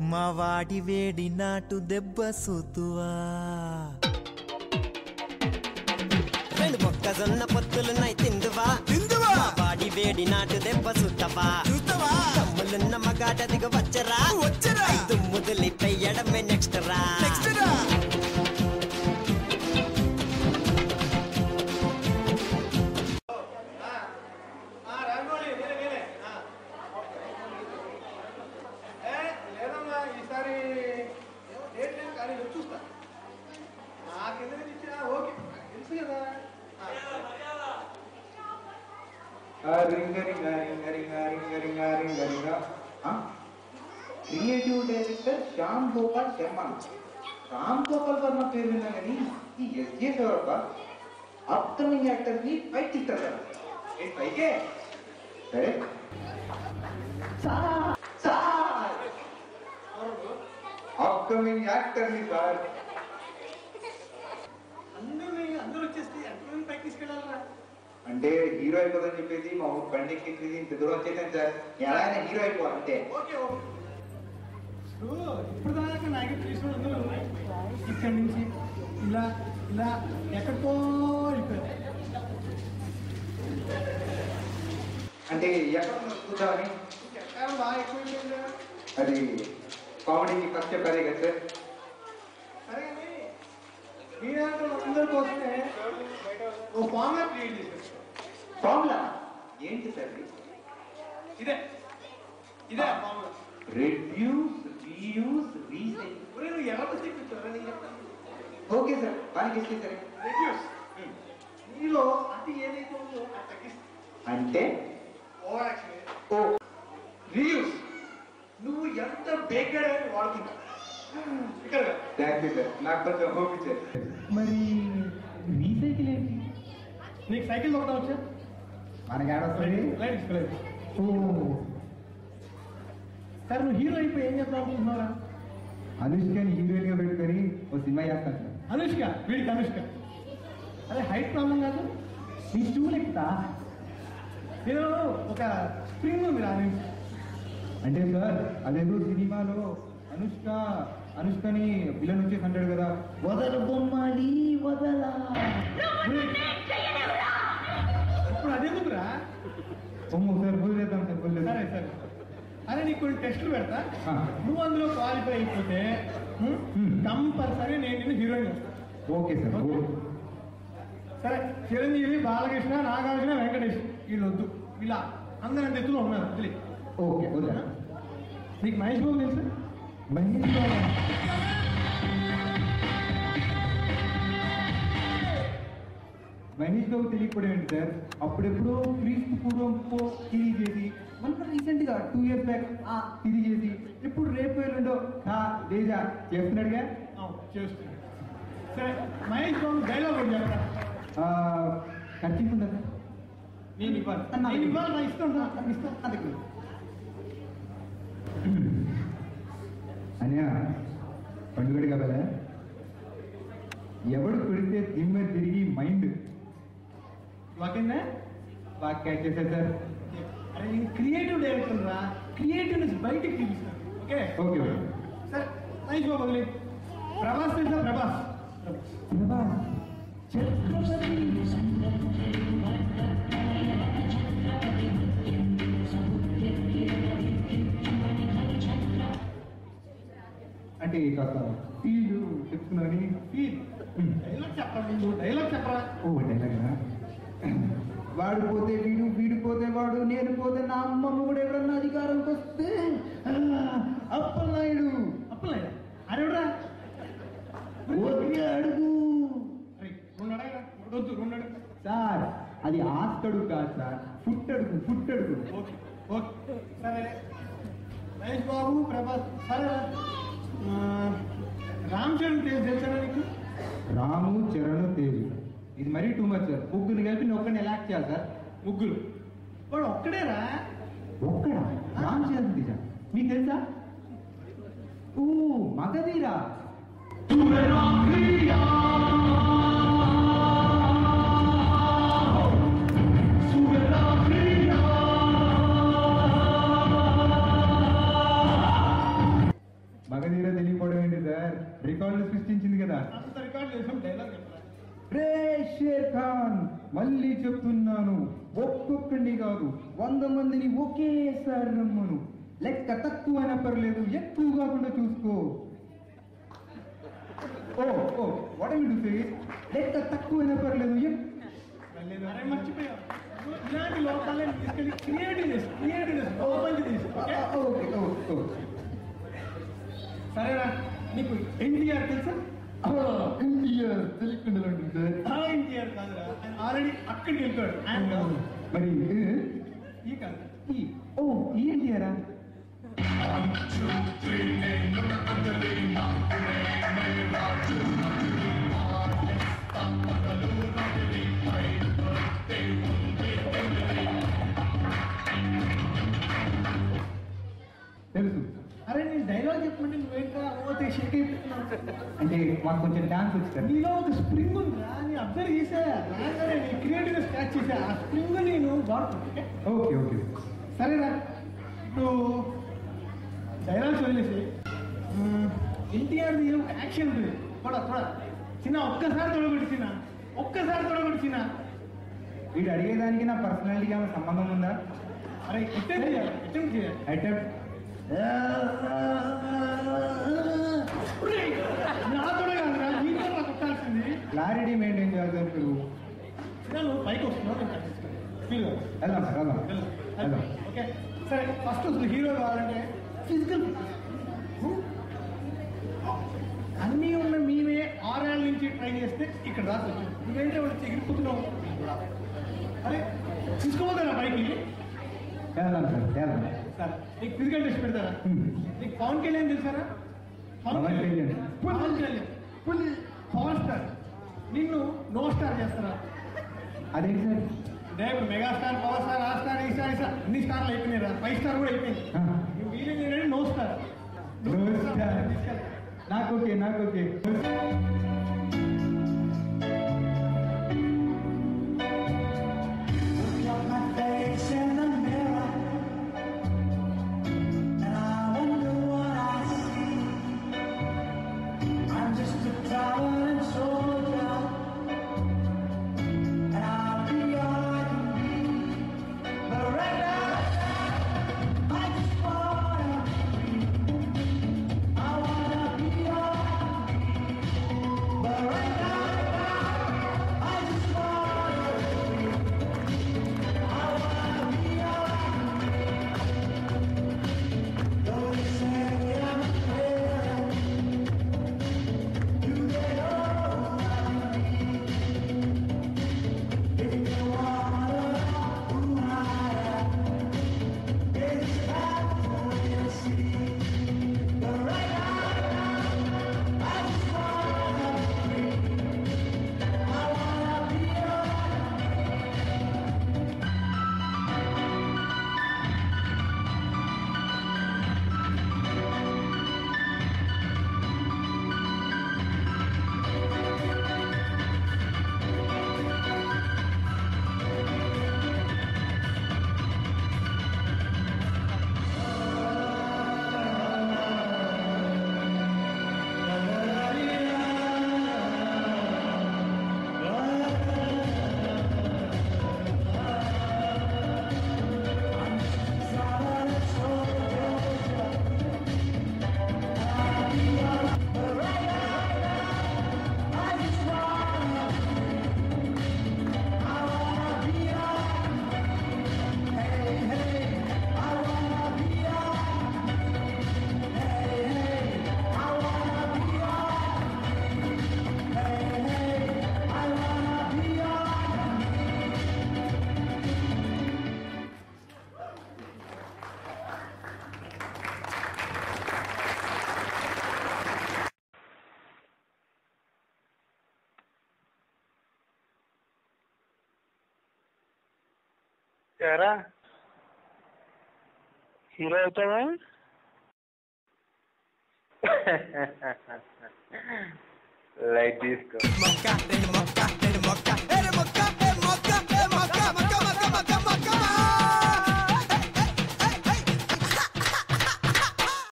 మా వాడి వేడి నాటు దెబ్బ సూతువా రెండు మొక్కజొన్న పొత్తులున్నాయి తిందువా వాడి వేడి నాటు దెబ్బ సుత్తవా తమ్ములున్న మగాట దిగ వచ్చరా దుమ్ముదులి పెయ్యడమే నెక్స్ట్ రా క్రియేటివ్ డైరెక్టర్ శ్యామ్ గోపాల్ శర్మ. రామ్ గోపాల్ వర్మ పేరు విన్నా కానీ ఈ ఎస్జే ఎవరబ్బా? అప్కమింగ్ యాక్టర్ ని ఫైట్ ఇస్తారు కదా, పైకే సరే అప్కమింగ్ యాక్టర్ ని సార్ అందరూ వచ్చేస్తే ఎంతమంది పైకి తీసుకెళ్ళాలరా? అంటే హీరో అయిపోదని చెప్పేసి మా ఊరు బండి ఎక్కి ఇంత దూరం వచ్చేసాను సార్. ఎలా అయినా హీరో అయిపోవాలంటే ఓకే ఇప్పుడు దాకా నాకు తెలిసిన అందరూ ఇక్కడి నుంచి ఇలా ఇలా ఎక్కడికో వెళ్ళిపోయారు. అంటే ఎక్కడ చూద్దామని బాగా ఎక్కువ అది కామెడీకి ఫస్ట్ చెప్పారే కదా సార్. సరే కానీ మీరంతా అందరి కోసమే ఓ ఫార్ములా క్రియేట్ చేశారు. ఫార్ములా ఏంటి సార్? ఇదే ఇదే ఫార్ములా. Reduce, reuse, recycle. నువ్వు ఎలా చెప్పించారా? నేను చెప్తాను. ఓకే సార్, బాగా ఇస్తే సరే. రెడ్యూస్ నీలో అతి ఏదైతే ఉందో అది తగ్గిస్తుంది. అంటే ఓవర్ యాక్షన్. ఓ రీయూస్ నువ్వు ఎంత బేగ్గడ వాడుకుంటావు. ఇక్కడ థ్యాంక్ యూ సార్, నాకు కొంచెం హోప్ ఇచ్చారు. మరి రీసైకిల్ ఏంటి? నీకు సైకిల్ తొక్కడం వచ్చా? మనకి ఆడొస్తుంది. ఓ సార్, నువ్వు హీరో అయిపోయి ఏం చేద్దాం అనుకుంటున్నారా? అనుష్కని హీరోయిన్ గా పెట్టుకొని ఓ సినిమా చేస్తాను సార్. అనుష్క, వీడికి అనుష్క. అదే హైట్ ప్రాబ్లం కాదు, నీ స్టూల్ ఎక్కుతా. నేను ఒక స్ప్రింగ్ ఉంది రా. అంటే సార్ అదేదో సినిమాలో అనుష్కని విలన్ వచ్చేసి అంటాడు కదా, వదల బొమ్మాలి వదలా. ఇప్పుడు అదెందుకురా? బొమ్మ సార్ వదిలేద్దాం సార్, వదిలేదు. సరే సరే. అరే నీకు కొన్ని టెస్టులు పెడతా. నువ్వు అందులో క్వాలిఫై అయిపోతే కంపల్సరీ నేను నిన్ను హీరోయిన్ చేస్తాను. Okay sir. సరే, చిరంజీవి, బాలకృష్ణ, నాగార్జున, వెంకటేష్ వీళ్ళు వద్దు. ఇలా అందరు అంత ఎత్తులో ఉన్నారు తెలియ. ఓకే వద్దా? నీకు మహేష్ బాబు తెలుసు? మహేష్ బాబు తెలియకపోవడం ఏంటి సార్? అప్పుడెప్పుడు క్రీస్తు పూర్వం తిరిగి చేసి, మనకు రీసెంట్ గా 2 years బ్యాక్ తిరిగి చేసి, ఇప్పుడు రేపు ఎల్లుండో డేజా చేస్తున్నాడుగా. చేస్తున్నాడు. సరే, మహేష్ బాబు డైలాగ్ ఒకటి చెప్తా. ఖర్చుందా సార్? నేను ఇవ్వాలి, నేను ఇవ్వాలి, నా ఇష్టం ఇస్తాను. అందుకు అన్యా పండుగడు కదా, ఎవడు కొడితే దిమ్మ తిరిగి మైండ్ వాకిందా బాగా క్యాచ్ చేశారు సార్. అరే నేను క్రియేటివ్ డైరెక్టర్ రా, క్రియేటివ్నెస్ బయటికి తీస్తాను. ఓకే ఓకే సరే. మహేష్ బాబు వదిలే. ప్రభాస్ తెలుసా? ప్రభాస్ అంటే కాస్త ఫీల్ చెప్తున్నారని. డైలాగ్ చెప్పరా? ముందు డైలాగ్ చెప్పరా? ఓ డైలాగా? వాడు పోతే వీడు, వీడు పోతే వాడు, నేను పోతే నా అమ్మమ్మ కూడా ఎవరన్నా అధికారంకి వస్తే అప్పలనాయుడు. అప్పలనాయుడు అరేవడా? అడుగు రెండు అడగరా? వద్దు, రెండు అడుగు సార్. అది ఆస్తడు కాదు సార్, ఫుట్ అడుగు, ఫుట్ అడుగు. ఓకే ఓకే సరే. మహేష్ బాబు, ప్రభాస్. సరే, రామ్ చరణ్ తేజ్ తెలుసా నీకు? రాము, చరణ్, తేజ్ ఇది మరీ టూ మచ్ సార్. ముగ్గురు కలిపి ఒక్కడిని ఎలా యాక్ట్ చేయాలి సార్? ముగ్గురు. వాడు ఒక్కడేరా? ఒక్కడా? రామ్ చరణ్ తేజ మీకు తెలుసా? ఓ మగధీరా. రికార్డులు సృష్టించింది కదా, అంత రికార్డు చేసాం. డైలాగ్ రే షేర్ ఖాన్, మళ్ళీ చెప్తున్నాను, ఒక్కొక్కడిని కాదు 100 మందిని ఒకేసారి నమ్మను. లెక్క తక్కువైనా పర్లేదు, ఎక్కువ కాకుండా చూసుకో. ఓ ఓ వాట్ ఐ టు సే, లెక్క తక్కువైనా పర్లేదు, మర్చిపోయా. ఇలాంటి లోపాలే తీసుకెళ్ళి క్రియేటివ్నెస్ ఓపెన్ చేసి. ఓకే సరేనా, నీకు ఎన్టీఆర్ తెలుసా? ఎన్టీఆర్ తెలియకుండా ఉంటుంది సార్. ఎన్టీఆర్ కాదురా, ఆయన ఆల్రెడీ అక్కడికి వెళ్తాడు. ఆయన మరి ఈ కాదు, ఈ ఎన్టీఆరా? తెలుసు. అరే నేను డైలాగ్ చెప్పమంటే నువ్వేంటా ఓతే షేక్ అయిపోతున్నావు. అంటే మాకు కొంచెం డాన్స్ వచ్చింది. నీలో ఒక స్ప్రింగ్ ఉందా, నీ అబ్జర్వ్ చేసా, రాగానే నీ క్రియేటివ్నెస్ క్యాచ్ చేసా. ఆ స్ప్రింగ్ నేను వాడుతున్నా. ఓకే ఓకే సరేనా, ఇప్పుడు డైలాగ్స్ వదిలేసి ఎన్టీఆర్ది ఒక యాక్షన్ ఉంటుంది. కూడా చిన్న ఒక్కసారి తొడగొట్టిన వీడు అడిగేదానికి నా పర్సనాలిటీకి ఏమైనా సంబంధం ఉందా? అరే అటెంప్ట్ చేయాలి. నాతోనే కాదురా, నీతో నాకు కొట్టాల్సింది. క్లారిటీ మెయింటైన్ చేయాలి సార్ మీరు. నువ్వు పైకి వస్తున్నావు, వెళ్దాం. ఓకే సరే, ఫస్ట్ అసలు హీరో కావాలంటే ఫిజికల్ అన్నీ ఉన్న మీవే 6 ఏళ్ళ నుంచి ట్రై చేస్తే ఇక్కడ రావచ్చు. నువ్వేంటే వాడు ఎగిరిపోతున్నావు. అరే తీసుకోపోతారా పైకి? సార్ నీకు ఫిజికల్ టెస్ట్ పెడతారా? నీకు పవన్ కళ్యాణ్ తెలుసారా? పవన్ కళ్యాణ్ పవర్ స్టార్, నిన్ను నో స్టార్ చేస్తారా? అదేంటి సార్? ఇప్పుడు మెగాస్టార్, పవర్ స్టార్, ఆ స్టార్, ఈ స్టార్, అన్ని స్టార్లు అయిపోయినాయి, 5 స్టార్ కూడా అయిపోయింది. వీళ్ళు నో స్టార్. నాకు ఓకే ఎరా హీరో అవుతావా? లైట్ తీసుకో.